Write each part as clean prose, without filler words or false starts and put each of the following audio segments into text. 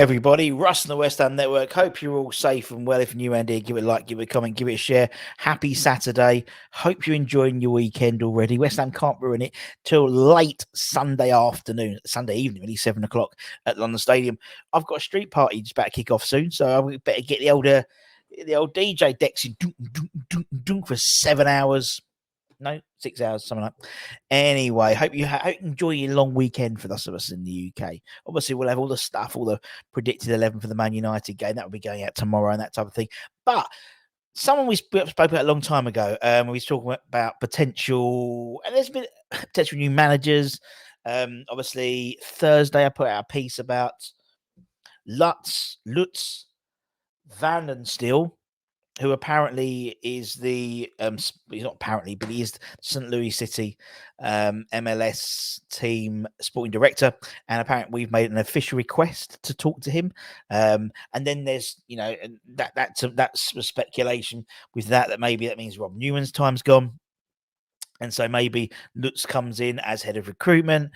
Everybody, Russ and the West Ham Network. Hope you're all safe and well. If you're new around here, give it a like, give it a comment, give it a share. Happy Saturday. Hope you're enjoying your weekend already. West Ham can't ruin it till late Sunday afternoon, Sunday evening, really 7 o'clock at London Stadium. I've got a street party just about to kick off soon, so I better get the old DJ decks in for 7 hours. No, 6 hours, something like that. Anyway, hope you enjoy your long weekend for those of us in the UK. Obviously, we'll have all the stuff, all the predicted 11 for the Man United game. That will be going out tomorrow and that type of thing. But someone we spoke about a long time ago, we was talking about potential, and there's been potential new managers. Obviously, Thursday I put out a piece about Lutz Van den Steel, who apparently is the he's not apparently, but he is St. Louis City MLS team sporting director, and apparently we've made an official request to talk to him. And then there's that's speculation with that maybe that means Rob Newman's time's gone. And so maybe Lutz comes in as head of recruitment.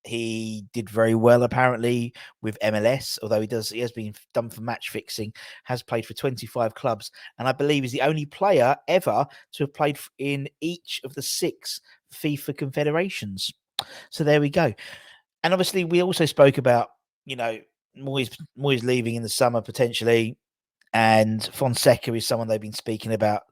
He did very well apparently with MLS, although he has been done for match fixing, has played for 25 clubs, and I believe is the only player ever to have played in each of the 6 FIFA confederations. So there we go. And obviously we also spoke about, Moyes leaving in the summer potentially, and Fonseca is someone they've been speaking about.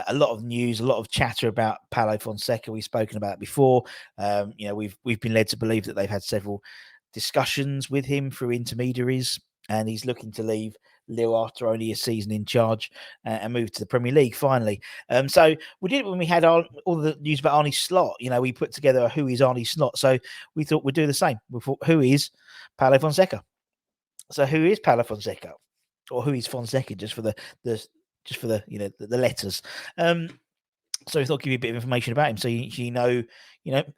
A lot of news, a lot of chatter about Paulo Fonseca. We've spoken about it before. We've been led to believe that they've had several discussions with him through intermediaries, and he's looking to leave Lille after only a season in charge and move to the Premier League finally. So we did it when we had all the news about Arne Slot. We put together who is Arne Slot. So we thought we'd do the same. We thought, who is Paulo Fonseca? So who is Paulo Fonseca? Or who is Fonseca, just for the letters. So I thought I'd give you a bit of information about him, so you know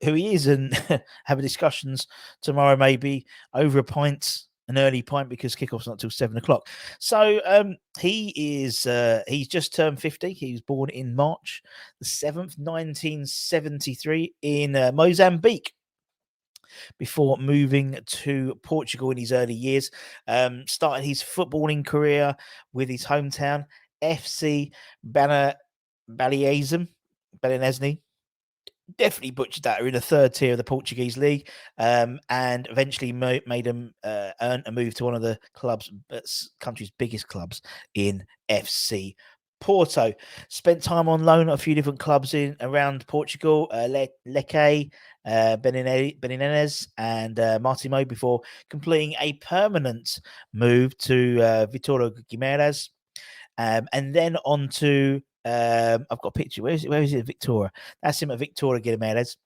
who he is, and have discussions tomorrow, maybe over a pint, an early pint, because kickoff's not till 7 o'clock. So he's just turned 50. He was born in March the 7th, 1973, in Mozambique, before moving to Portugal in his early years. Started his footballing career with his hometown FC Balinese. Definitely butchered that. Are in the 3rd tier of the Portuguese league, and eventually made him earn a move to one of the country's biggest clubs in FC Porto. Spent time on loan at a few different clubs in around Portugal, Lecce, Beninenses, and Martimo, before completing a permanent move to Vitória Guimarães, and then on to I've got a picture. Where is it? Victoria. That's him at Vitória Guimarães,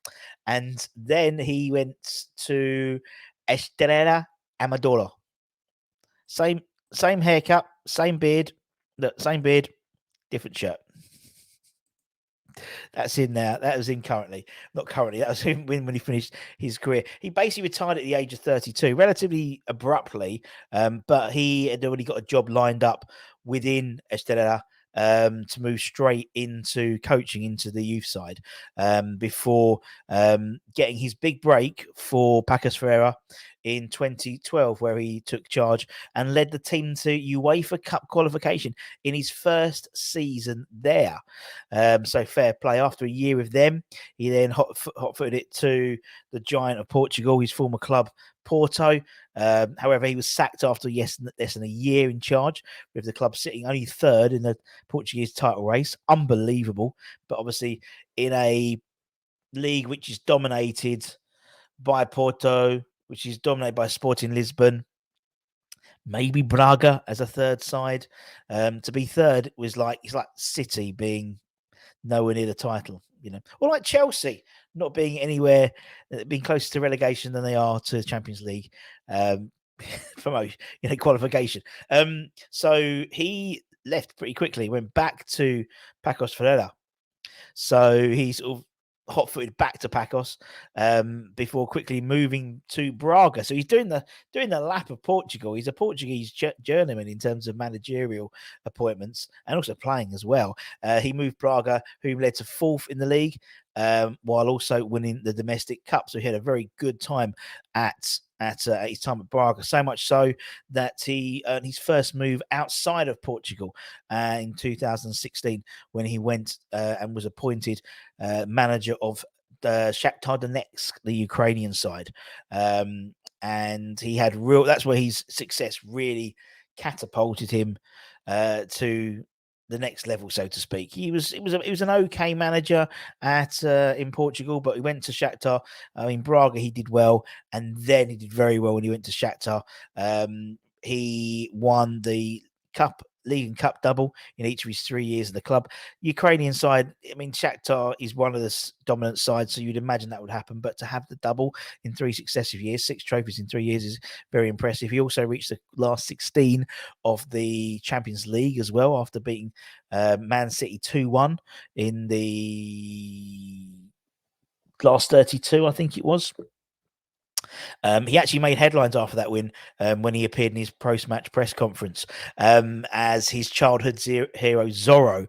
and then he went to Estrela Amadora. Same haircut, same beard, different shirt. That's in now. That was in currently. Not currently. That was when he finished his career. He basically retired at the age of 32, relatively abruptly, but he had already got a job lined up within Estrela to move straight into coaching, into the youth side, before getting his big break for Pacos Ferreira in 2012, where he took charge and led the team to UEFA Cup qualification in his first season there. So fair play. After a year with them, he then hot-footed it to the giant of Portugal, his former club, Porto. However, he was sacked after less than a year in charge, with the club sitting only 3rd in the Portuguese title race. Unbelievable. But obviously in a league which is dominated by Porto, which is dominated by Sporting Lisbon, maybe Braga as a 3rd side. To be 3rd was it's like City being nowhere near the title, or like Chelsea not being anywhere, being closer to relegation than they are to the Champions League promotion, qualification. So he left pretty quickly, went back to Pacos Ferreira. So he sort of hot-footed back to Pacos before quickly moving to Braga. So he's doing the lap of Portugal. He's a Portuguese journeyman in terms of managerial appointments and also playing as well. He moved Braga, who led to 4th in the league, while also winning the domestic cup. So he had a very good time at at his time at Braga, so much so that he earned his first move outside of Portugal in 2016 when he went and was appointed manager of Shakhtar Donetsk, the Ukrainian side. And he had that's where his success really catapulted him to the next level, so to speak. He was an okay manager at in Portugal, but he went to Shakhtar. In Braga, he did well, and then he did very well when he went to Shakhtar. He won the league and cup double in each of his 3 years of the club. Ukrainian side, I mean, Shakhtar is one of the dominant sides, so you'd imagine that would happen. But to have the double in 3 successive years, 6 trophies in 3 years, is very impressive. He also reached the last 16 of the Champions League as well, after beating Man City 2-1 in the last 32, I think it was. He actually made headlines after that win when he appeared in his post-match press conference as his childhood hero Zorro.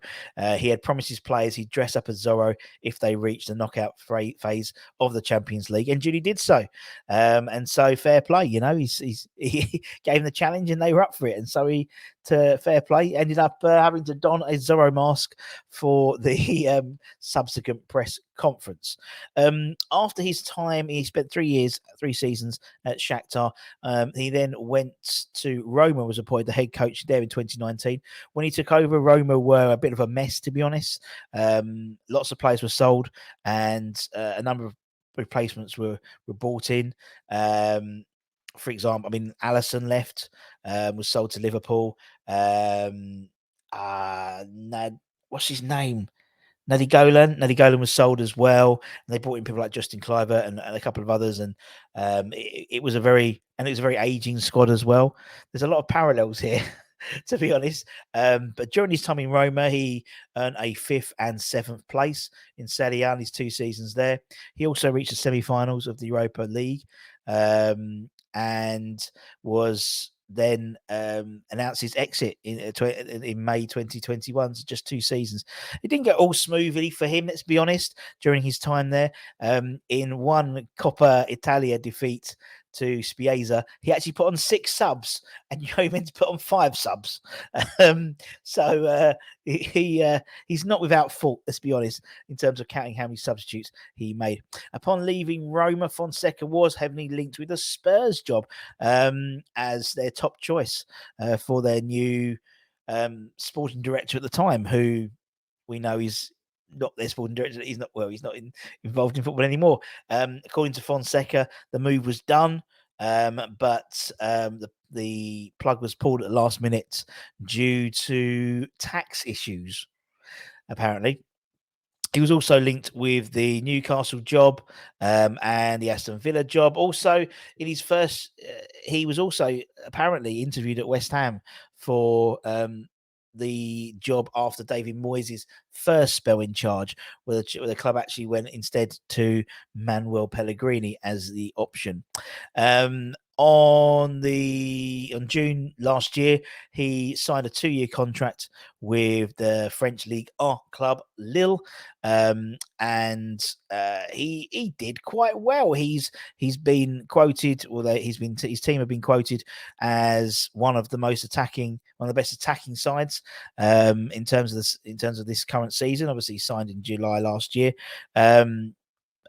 He had promised his players he'd dress up as Zorro if they reached the knockout phase of the Champions League, and Judy did so. And so fair play, he gave him the challenge and they were up for it. And so he, to fair play, ended up having to don a Zorro mask for the subsequent press conference. After his time, he spent 3 seasons at Shakhtar. He then went to Roma, was appointed the head coach there in 2019. When he took over, Roma were a bit of a mess, to be honest. Lots of players were sold, and a number of replacements were brought in. For example, I mean, Alisson left, was sold to Liverpool. What's his name? Neddy Golan was sold as well, and they brought in people like Justin Kluivert and a couple of others, and it was a very aging squad as well. There's a lot of parallels here, to be honest. But during his time in Roma, he earned a 5th and 7th place in Serie A in his 2 seasons there. He also reached the semi-finals of the Europa League, and was then announced his exit in May 2021, so just 2 seasons. It didn't go all smoothly for him, let's be honest, during his time there. In one Coppa Italia defeat to Spiezia, he actually put on 6 subs, and he meant to put on 5 subs. So he's not without fault, let's be honest, in terms of counting how many substitutes he made. Upon leaving Roma, Fonseca was heavily linked with a Spurs job as their top choice for their new sporting director at the time, who we know is not their sporting director. He's not involved in football anymore. According to Fonseca, the move was done, but the plug was pulled at the last minute due to tax issues, apparently. He was also linked with the Newcastle job and the Aston Villa job. Also, in his first, he was also apparently interviewed at West Ham for the job after David Moyes' first spell in charge, where the club actually went instead to Manuel Pellegrini as the option. On June last year, he signed a 2-year contract with the French League 1 club Lille, and he did quite well. He's been quoted, or his team have been quoted as one of the best attacking sides in terms of this current season. Obviously, he signed in July last year. They've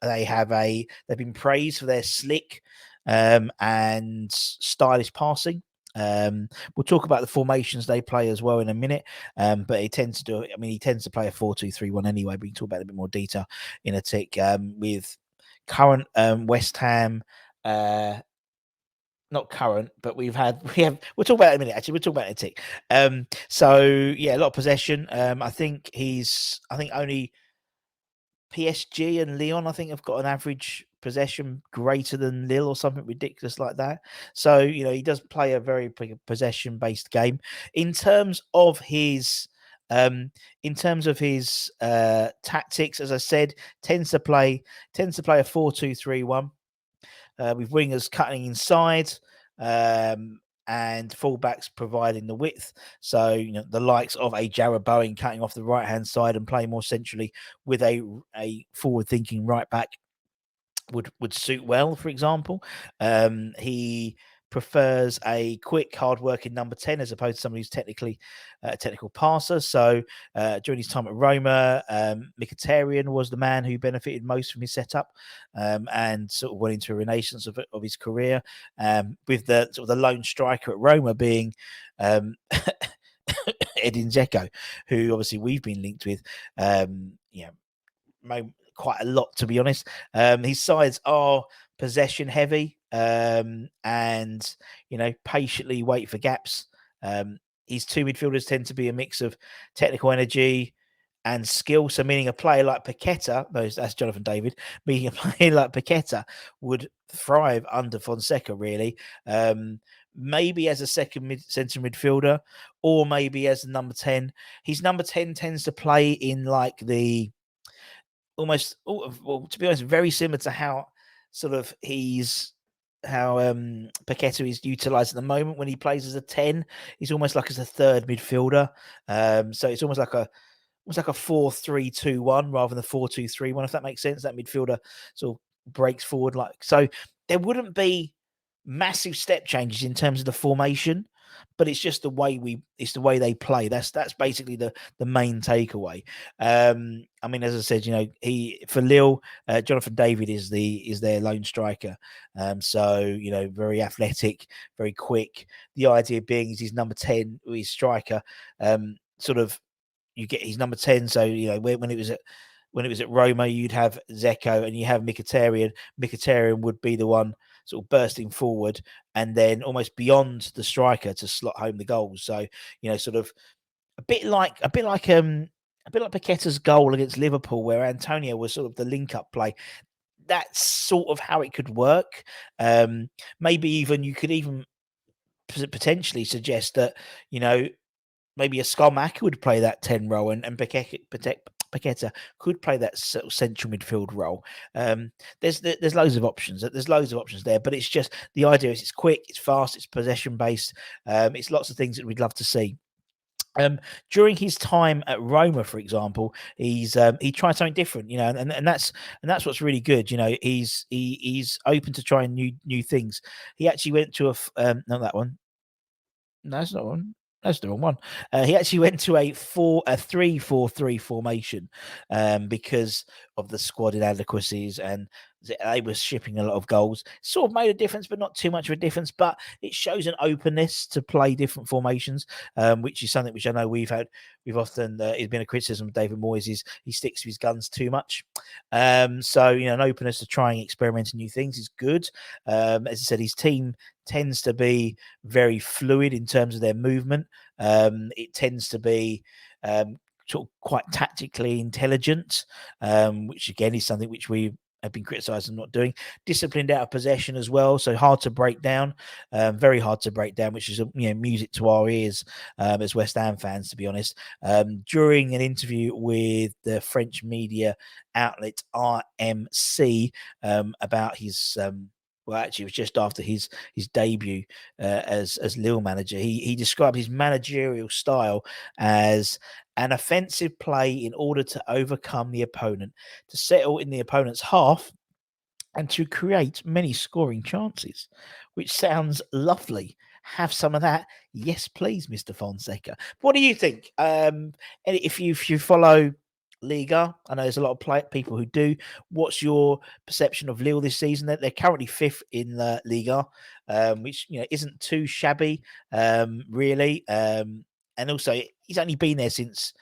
been praised for their slick and stylish passing. We'll talk about the formations they play as well in a minute, but he tends to play a 4-2-3-1 anyway, but we can talk about it in a bit more detail in a tick. With current West Ham, not current, but we'll talk about it in a minute. Actually, we'll talk about it in a tick. So yeah, a lot of possession. I think only PSG and Lyon, I think, have got an average possession greater than Lille or something ridiculous like that. So, he does play a very possession-based game. In terms of his tactics, as I said, tends to play a 4-2-3-1 with wingers cutting inside. And fullbacks providing the width. So, the likes of a Jarrod Bowen cutting off the right-hand side and playing more centrally with a forward-thinking right back would suit well. For example, he prefers a quick, hard-working number 10 as opposed to somebody who's technically a technical passer. So during his time at Roma, Mkhitaryan was the man who benefited most from his setup, and sort of went into a renaissance of his career, with the sort of the lone striker at Roma being Edin Dzeko, who obviously we've been linked with. Quite a lot, to be honest. His sides are possession heavy, and patiently wait for gaps. His two midfielders tend to be a mix of technical energy and skill. So, meaning a player like Paqueta, that's Jonathan David, meaning a player like Paqueta would thrive under Fonseca, really. Maybe as a second centre midfielder, or maybe as a number 10. His number 10 tends to play in like the almost, well, to be honest, very similar to how Paqueta is utilised at the moment when he plays as a 10. He's almost like as a third midfielder. So it's almost like a 4-3-2-1 rather than a 4-2-3-1, if that makes sense. That midfielder sort of breaks forward like so. There wouldn't be massive step changes in terms of the formation, but it's just the way they play. That's basically the main takeaway. I mean, as I said, he for Lille, Jonathan David is their lone striker. So very athletic, very quick. The idea being is he's number 10, his striker. Sort of, you get his number 10. So when it was at Roma, you'd have Dzeko and you have Mkhitaryan. Mkhitaryan would be the one sort of bursting forward and then almost beyond the striker to slot home the goals. So sort of a bit like Paqueta's goal against Liverpool, where Antonio was sort of the link-up play. That's sort of how it could work. Maybe even you could even potentially suggest that maybe a Skarmaka would play that 10 role, and Paqueta could play that sort of central midfield role. There's loads of options. There's loads of options there, but it's just the idea is it's quick, it's fast, it's possession based. It's lots of things that we'd love to see. During his time at Roma, for example, he tried something different, and that's what's really good. He's open to trying new things. He actually went to not that one. No, that's not one. That's the wrong one. He actually went to a 3-4-3 formation, because of the squad inadequacies, and they were shipping a lot of goals. Sort of made a difference, but not too much of a difference. But it shows an openness to play different formations, which is something which I know we've often it's been a criticism of David Moyes, is he sticks to his guns too much. So an openness to trying, experimenting new things is good. As I said, his team tends to be very fluid in terms of their movement. It tends to be sort of quite tactically intelligent, which again is something which we have been criticised of not doing. Disciplined out of possession as well, so hard to break down, very hard to break down, which is music to our ears as West Ham fans, to be honest. During an interview with the French media outlet RMC about his well, actually, it was just after his debut as Lille manager. He described his managerial style as an offensive play in order to overcome the opponent, to settle in the opponent's half, and to create many scoring chances, which sounds lovely. Have some of that, yes, please, Mr. Fonseca. What do you think? If you follow Liga, I know there's a lot of people who do. What's your perception of Lille this season? They're currently 5th in the Liga, which isn't too shabby, really. And also, he's only been there since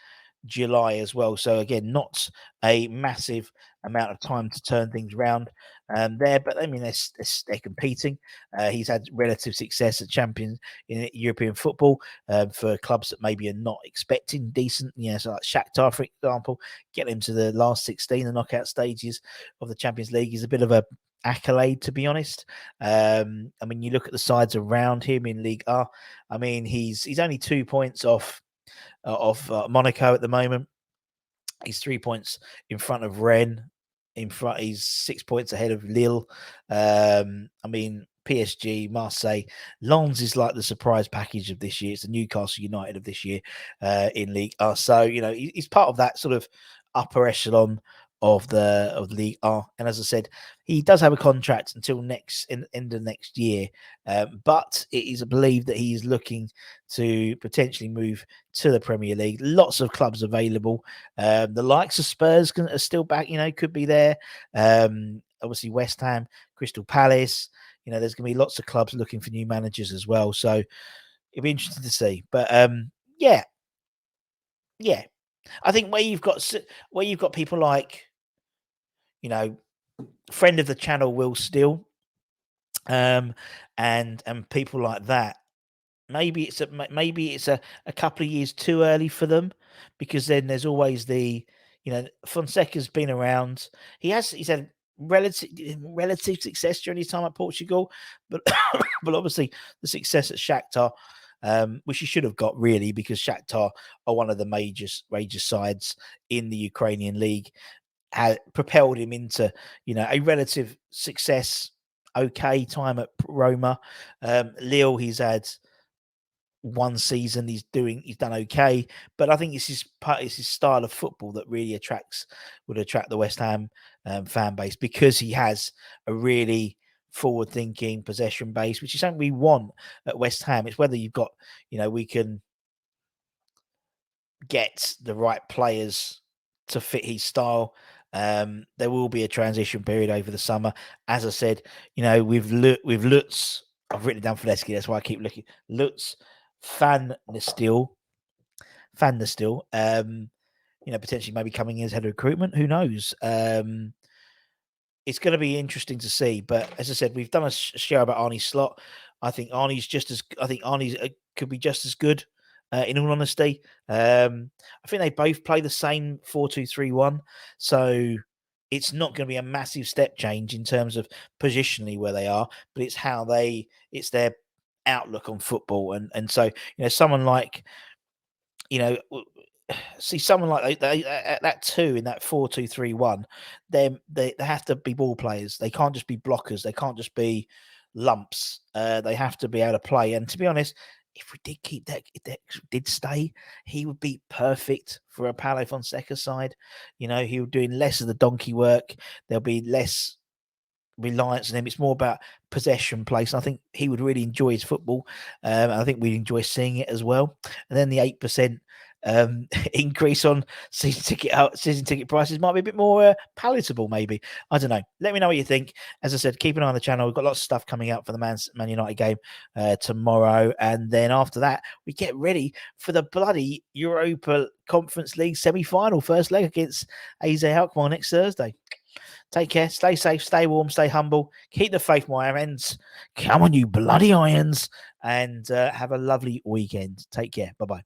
July as well. So again, not a massive amount of time to turn things around there. But I mean, they're competing. He's had relative success at champions in European football for clubs that maybe are not expecting decent. So like Shakhtar, for example, get him to the last 16, the knockout stages of the Champions League is a bit of a accolade, to be honest. I mean, you look at the sides around him in Ligue A. I mean, he's only 2 points off Monaco at the moment. He's 3 points in front of Rennes. He's 6 points ahead of Lille. I mean, PSG, Marseille, Lens is like the surprise package of this year. It's the Newcastle United of this year in League. So he's part of that sort of upper echelon of the league are. And as I said, he does have a contract until end of next year, but it is believed that he is looking to potentially move to the Premier League. Lots of clubs available. The likes of Spurs are still back. Could be there. Obviously, West Ham, Crystal Palace. There's going to be lots of clubs looking for new managers as well. So it'll be interesting to see. But yeah. I think where you've got people like, friend of the channel Will Steele, and people like that. Maybe it's a couple of years too early for them, because then there's always Fonseca's been around. He's had relative success during his time at Portugal, but but obviously the success at Shakhtar, which he should have got really, because Shakhtar are one of the major sides in the Ukrainian league, had propelled him into a relative success. Okay, time at Roma. Lille, he's had one season. He's done okay, but I think it's his style of football that really would attract the West Ham fan base, because he has a really forward-thinking possession base, which is something we want at West Ham. It's whether you've got, we can get the right players to fit his style. There will be a transition period over the summer. As I said, with Lutz, I've written it down for Lesky, that's why I keep looking. Lutz, Fan the Steel, potentially maybe coming in as head of recruitment. Who knows? It's going to be interesting to see. But as I said, we've done a show about Arne Slot. I think Arnie's could be just as good. In all honesty, I think they both play the same 4-2-3-1, so it's not going to be a massive step change in terms of positionally where they are, but it's their outlook on football, and so someone like someone like that two in that 4-2-3-1, they have to be ball players. They can't just be blockers. They can't just be lumps. They have to be able to play. And to be honest, if we did keep that, if that did stay, he would be perfect for a Paulo Fonseca side. He would doing less of the donkey work. There'll be less reliance on him. It's more about possession place. And I think he would really enjoy his football. I think we'd enjoy seeing it as well. And then the 8% increase on season ticket prices might be a bit more palatable, maybe. I don't know. Let me know what you think. As I said, keep an eye on the channel. We've got lots of stuff coming up for the Man United game tomorrow, and then after that we get ready for the bloody Europa Conference League semi-final, first leg against AZ Alkmaar next Thursday. Take care, stay safe, stay warm, stay humble, keep the faith, my Irons. Come on, you bloody Irons, and have a lovely weekend. Take care. Bye-bye.